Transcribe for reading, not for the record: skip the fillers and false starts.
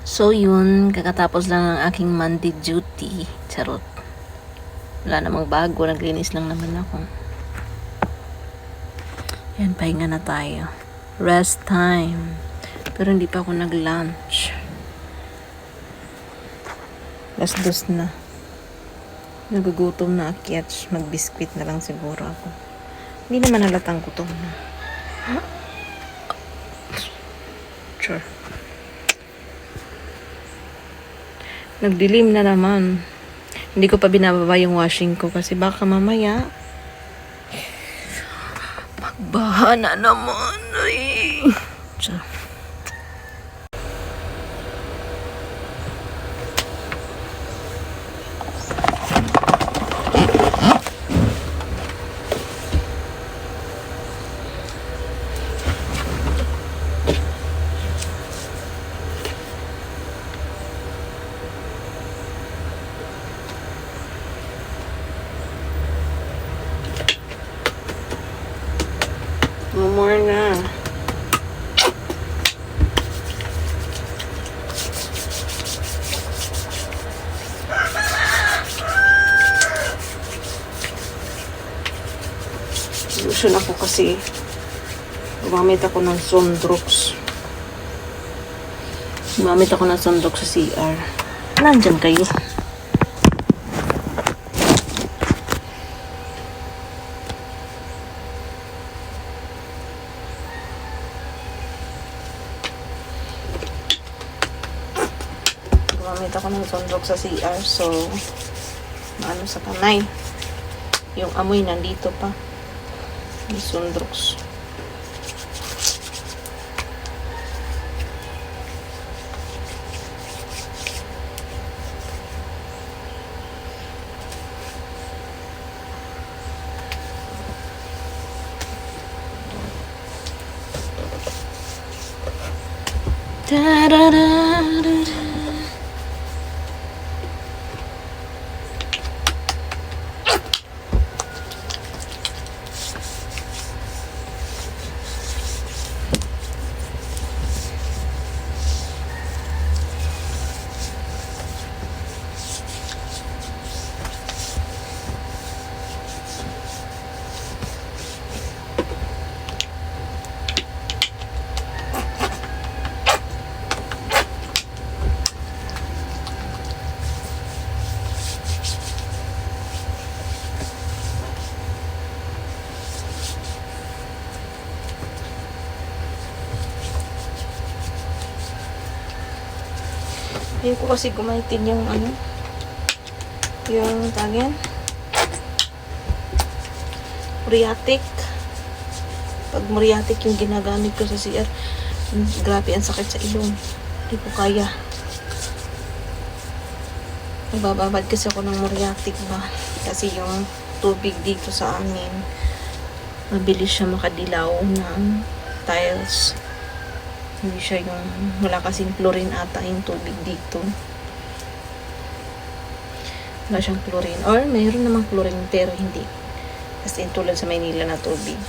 So yun, kakatapos lang ng aking Monday duty. Charot. Wala namang bago, naglinis lang naman ako. Yan, pahinga na tayo. Rest time. Pero hindi pa ako nag-lunch. Last dos na. Nagugutom na akyat. Mag-biscuit na lang siguro ako. Hindi naman halatang gutom na. Sure. Nagdilim na naman. Hindi ko pa binababa yung washing ko kasi baka mamaya magbaha na naman. Ay. So. More na. Lotion ako kasi gumamit ako ng Sundrox. Gumamit ako ng Sundrox sa CR. Nandyan kayo. Gumamit ako ng Sundrox sa CR, so maano sa kamay. Yung amoy nandito pa. Yung Sundrox. Da-da-da-da-da. Ayun ko kasi gumaitin yung yung tagyan muriatic. Pag muriatic yung ginagamit ko sa CR, grabe ang sakit sa ilong, hindi ko kaya. Nagbababad kasi ako ng muriatic ba, kasi yung tubig dito sa amin mabilis siya makadilaw ng tiles. Hindi siya yung, wala kasing chlorine ata yung tubig dito. Wala siyang chlorine. Or mayroon namang chlorine pero hindi. As in tulad sa Maynila na tubig.